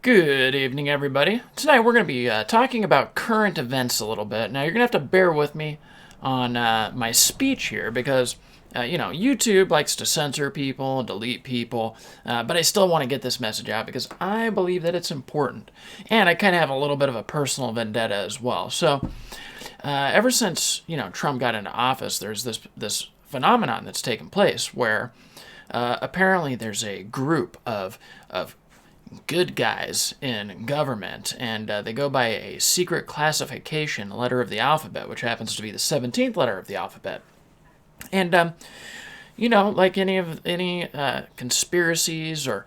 Good evening, everybody. Tonight we're going to be talking about current events a little bit. Now, you're going to have to bear with me on my speech here because, YouTube likes to censor people, delete people, but I still want to get this message out because I believe that it's important. And I kind of have a little bit of a personal vendetta as well. So, ever since, Trump got into office, there's this phenomenon that's taken place where apparently there's a group of good guys in government, and they go by a secret classification letter of the alphabet, which happens to be the 17th letter of the alphabet. And like any conspiracies or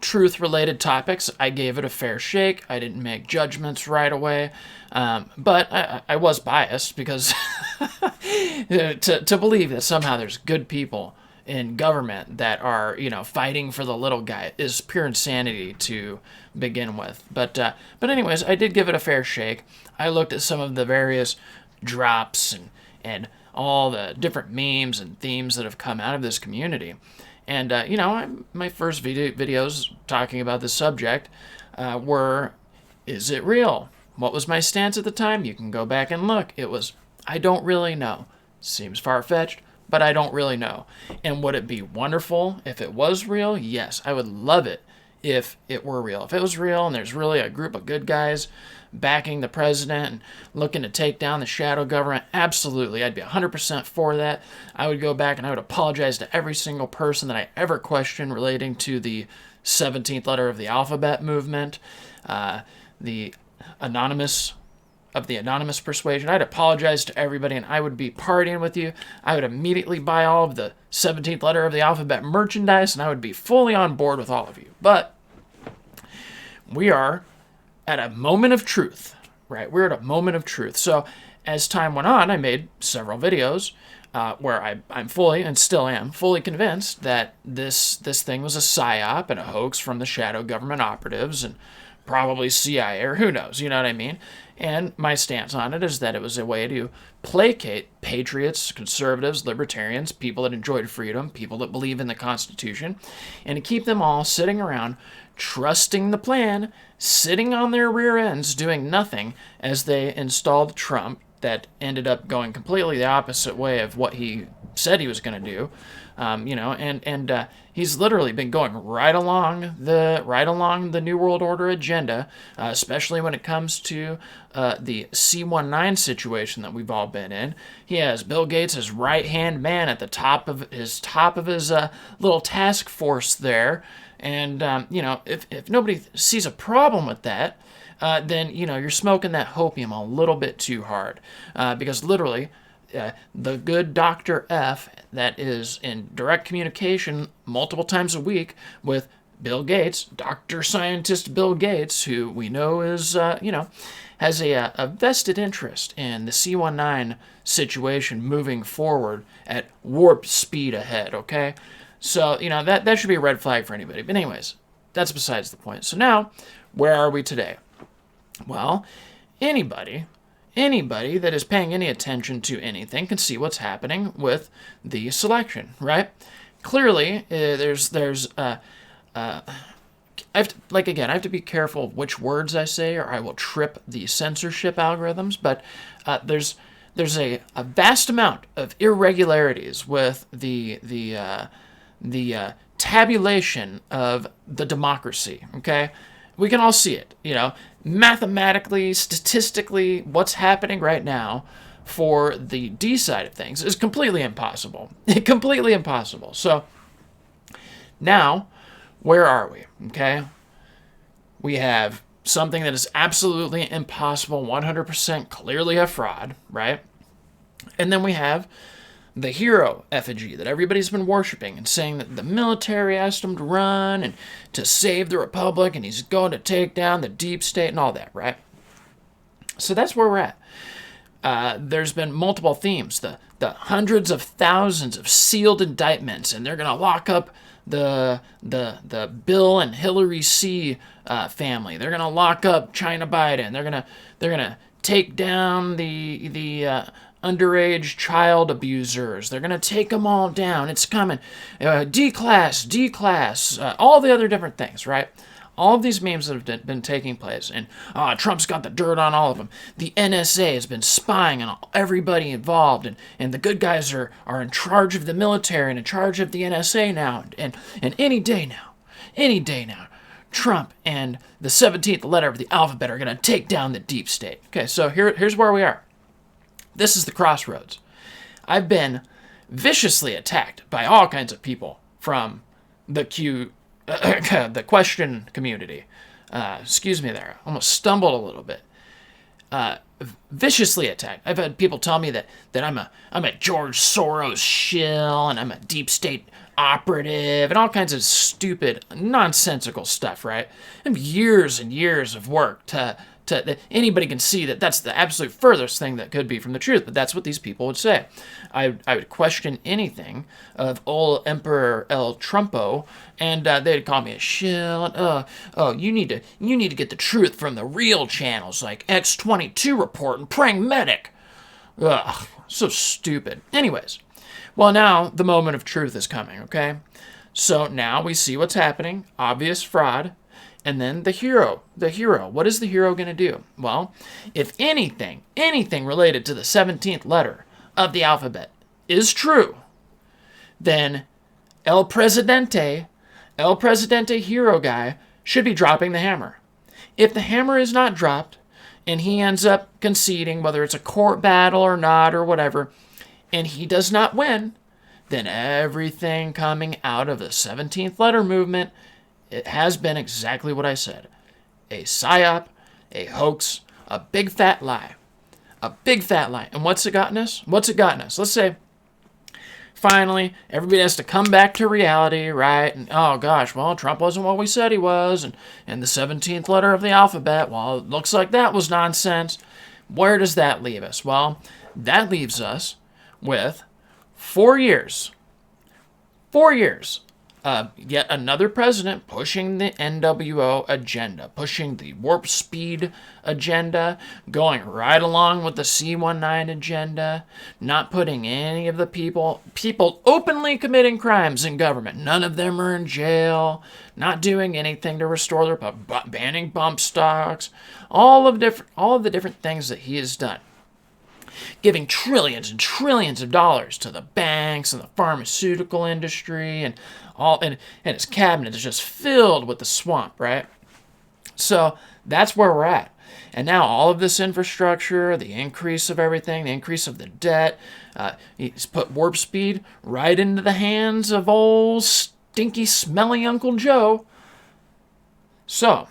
truth-related topics, I gave it a fair shake. I didn't make judgments right away, but I was biased because to believe that somehow there's good people in government that are, fighting for the little guy is pure insanity to begin with. But anyways, I did give it a fair shake. I looked at some of the various drops and all the different memes and themes that have come out of this community. And, my first videos talking about this subject were, is it real? What was my stance at the time? You can go back and look. It was, I don't really know. Seems far-fetched, but I don't really know. And would it be wonderful if it was real? Yes, I would love it if it were real. If it was real and there's really a group of good guys backing the president and looking to take down the shadow government, absolutely, I'd be 100% for that. I would go back and I would apologize to every single person that I ever questioned relating to the 17th letter of the alphabet movement, the anonymous persuasion. I'd apologize to everybody and I would be partying with you. I would immediately buy all of the 17th letter of the alphabet merchandise and I would be fully on board with all of you. But we are at a moment of truth, right? We're at a moment of truth. So as time went on, I made several videos where I'm fully, and still am, fully convinced that this thing was a psyop and a hoax from the shadow government operatives and probably CIA or who knows, you know what I mean? And my stance on it is that it was a way to placate patriots, conservatives, libertarians, people that enjoyed freedom, people that believe in the Constitution, and to keep them all sitting around trusting the plan, sitting on their rear ends, doing nothing as they installed Trump that ended up going completely the opposite way of what he said he was going to do. He's literally been going right along the New World Order agenda, especially when it comes to the C-19 situation that we've all been in. He has Bill Gates, his right-hand man, at the top of his little task force there. And, if nobody sees a problem with that, then, you're smoking that hopium a little bit too hard. Because literally, the good Dr. F that is in direct communication multiple times a week with Bill Gates, Dr. Scientist Bill Gates, who we know is, has a vested interest in the C-19 situation moving forward at warp speed ahead, okay? So, that should be a red flag for anybody. But anyways, that's besides the point. So now, where are we today? Well, anybody that is paying any attention to anything can see what's happening with the selection, right? Clearly, I have to be careful of which words I say, or I will trip the censorship algorithms. But there's a vast amount of irregularities with the tabulation of the democracy. Okay, we can all see it. Mathematically, statistically, what's happening right now for the D side of things is completely impossible. Completely impossible. So now, where are we? Okay, we have something that is absolutely impossible, 100% clearly a fraud, right? And then we have the hero effigy that everybody's been worshiping and saying that the military asked him to run and to save the republic and he's going to take down the deep state and all that, right? So that's where we're at. There's been multiple themes, the hundreds of thousands of sealed indictments, and they're going to lock up the Bill and Hillary C. Family. They're going to lock up China Biden. They're gonna take down the underage child abusers. They're going to take them all down. It's coming. D-class, all the other different things, right? All of these memes that have been taking place, and Trump's got the dirt on all of them. The NSA has been spying on everybody involved, and the good guys are in charge of the military and in charge of the NSA now. And any day now, Trump and the 17th letter of the alphabet are going to take down the deep state. Okay, so here's where we are. This is the crossroads. I've been viciously attacked by all kinds of people from the the question community. Excuse me there. Almost stumbled a little bit. Viciously attacked. I've had people tell me that I'm a George Soros shill and I'm a deep state operative and all kinds of stupid, nonsensical stuff, right? And years and years of work to that anybody can see that that's the absolute furthest thing that could be from the truth, but that's what these people would say. I would question anything of old Emperor El Trumpo, and they'd call me a shill. And, you need to get the truth from the real channels like X22 Report and Praying Medic. Ugh, so stupid. Anyways, well, now the moment of truth is coming. Okay, so now we see what's happening. Obvious fraud. And then the hero. What is the hero going to do? Well, if anything related to the 17th letter of the alphabet is true, then El Presidente hero guy should be dropping the hammer. If the hammer is not dropped and he ends up conceding, whether it's a court battle or not or whatever, and he does not win, then everything coming out of the 17th letter movement, it has been exactly what I said. A psyop, a hoax, a big fat lie. A big fat lie. And what's it gotten us? Let's say, finally, everybody has to come back to reality, right? And, oh gosh, well, Trump wasn't what we said he was. And the 17th letter of the alphabet, well, it looks like that was nonsense. Where does that leave us? Well, that leaves us with 4 years. 4 years. Yet another president pushing the NWO agenda, pushing the warp speed agenda, going right along with the C-19 agenda, not putting any of the people openly committing crimes in government. None of them are in jail, not doing anything to restore their banning bump stocks, all of the different things that he has done. Giving trillions and trillions of dollars to the banks and the pharmaceutical industry and his cabinet is just filled with the swamp, right? So that's where we're at. And now all of this infrastructure, the increase of everything, the increase of the debt, he's put warp speed right into the hands of old stinky, smelly Uncle Joe. So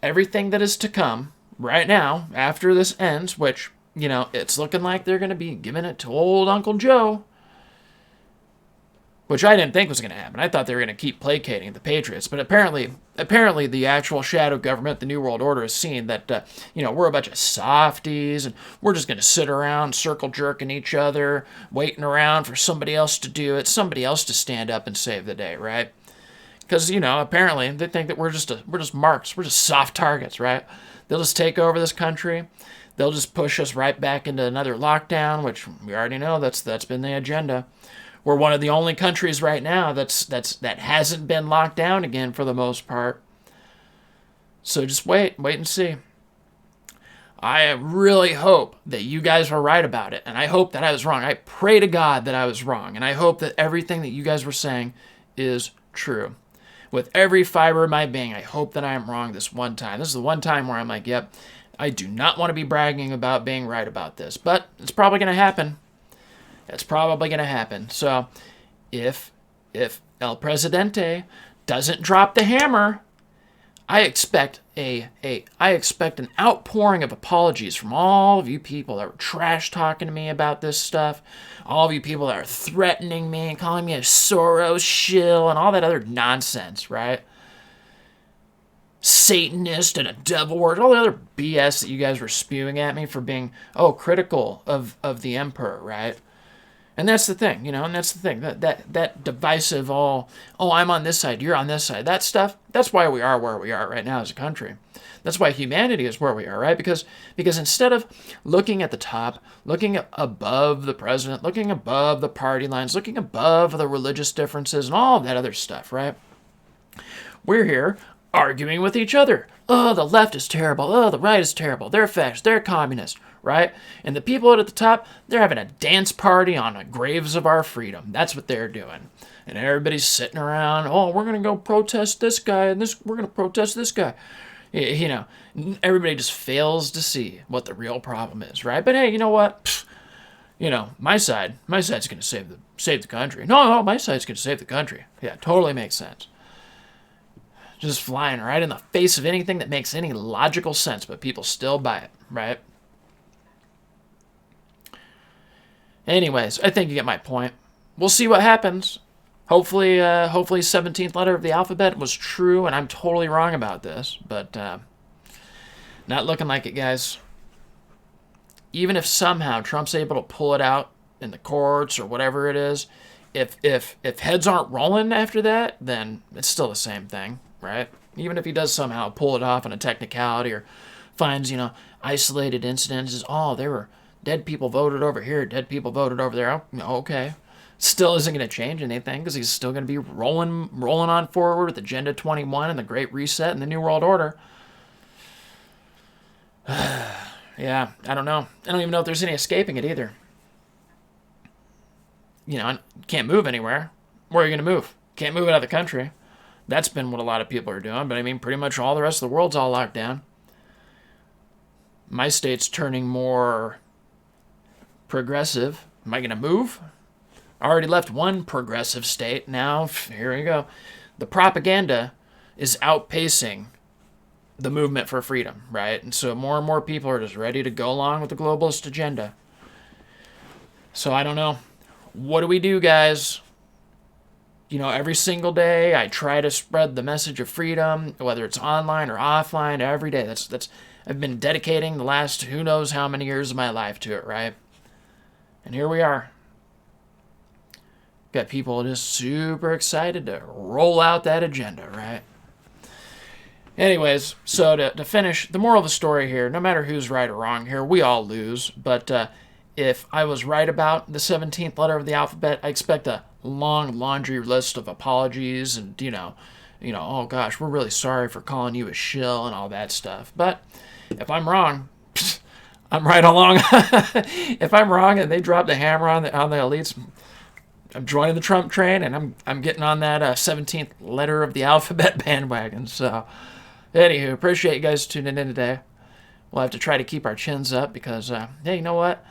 everything that is to come right now after this ends, which, it's looking like they're going to be giving it to old Uncle Joe, which I didn't think was going to happen. I thought they were going to keep placating the Patriots, but apparently the actual shadow government, the New World Order, has seen that, we're a bunch of softies, and we're just going to sit around circle jerking each other, waiting around for somebody else to do it, somebody else to stand up and save the day, right? Because, apparently they think that we're just marks, we're just soft targets, right? They'll just take over this country. They'll just push us right back into another lockdown, which we already know that's been the agenda. We're one of the only countries right now that hasn't been locked down again for the most part. So just wait and see. I really hope that you guys were right about it, and I hope that I was wrong. I pray to God that I was wrong, and I hope that everything that you guys were saying is true. With every fiber of my being, I hope that I am wrong this one time. This is the one time where I'm like, yep, I do not want to be bragging about being right about this, but it's probably going to happen. It's probably going to happen. So if El Presidente doesn't drop the hammer, I expect an outpouring of apologies from all of you people that were trash talking to me about this stuff, all of you people that are threatening me and calling me a Soros shill and all that other nonsense, right? Satanist and a devil word, all the other BS that you guys were spewing at me for being, critical of the emperor, right? And that's the thing, that divisive I'm on this side, you're on this side, that stuff, that's why we are where we are right now as a country. That's why humanity is where we are, right? Because instead of looking at the top, looking above the president, looking above the party lines, looking above the religious differences and all of that other stuff, right? We're here arguing with each other. Oh, the left is terrible. Oh, the right is terrible. They're fascist. They're communist, right? And the people at the top, they're having a dance party on the graves of our freedom. That's what they're doing. And everybody's sitting around, oh, we're going to go protest this guy, and we're going to protest this guy. You know, everybody just fails to see what the real problem is, right? But hey, you know what? Pfft, you know, my side's going to save the country. No, my side's going to save the country. Yeah, totally makes sense. Just flying right in the face of anything that makes any logical sense, but people still buy it, right? Anyways, I think you get my point. We'll see what happens. Hopefully 17th letter of the alphabet was true, and I'm totally wrong about this, but not looking like it, guys. Even if somehow Trump's able to pull it out in the courts or whatever it is, if heads aren't rolling after that, then it's still the same thing, right? Even if he does somehow pull it off on a technicality or finds, you know, isolated incidents, oh, there were dead people voted over here, dead people voted over there. Oh, okay. Still isn't going to change anything because he's still going to be rolling on forward with Agenda 21 and the Great Reset and the New World Order. Yeah, I don't know. I don't even know if there's any escaping it either. You know, can't move anywhere. Where are you going to move? Can't move out of the country. That's been what a lot of people are doing, but I mean, pretty much all the rest of the world's all locked down. My state's turning more progressive. Am I going to move? I already left one progressive state. Now, here we go. The propaganda is outpacing the movement for freedom, right? And so more and more people are just ready to go along with the globalist agenda. So I don't know. What do we do, guys? You know, every single day I try to spread the message of freedom, whether it's online or offline, every day. That's I've been dedicating the last who knows how many years of my life to it, right? And here we are. Got people just super excited to roll out that agenda, right? Anyways, so to finish, the moral of the story here, no matter who's right or wrong here, we all lose. But if I was right about the 17th letter of the alphabet, I expect a long laundry list of apologies and, you know, oh gosh, we're really sorry for calling you a shill and all that stuff. But if I'm wrong, I'm right along. If I'm wrong and they drop the hammer on the elites, I'm joining the Trump train, and I'm getting on that 17th letter of the alphabet bandwagon. So, anywho, appreciate you guys tuning in today. We'll have to try to keep our chins up because, hey, you know what?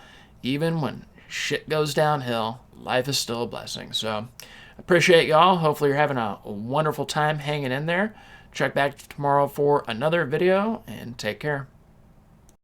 Even when shit goes downhill, life is still a blessing. So, appreciate y'all. Hopefully you're having a wonderful time hanging in there. Check back tomorrow for another video, and take care.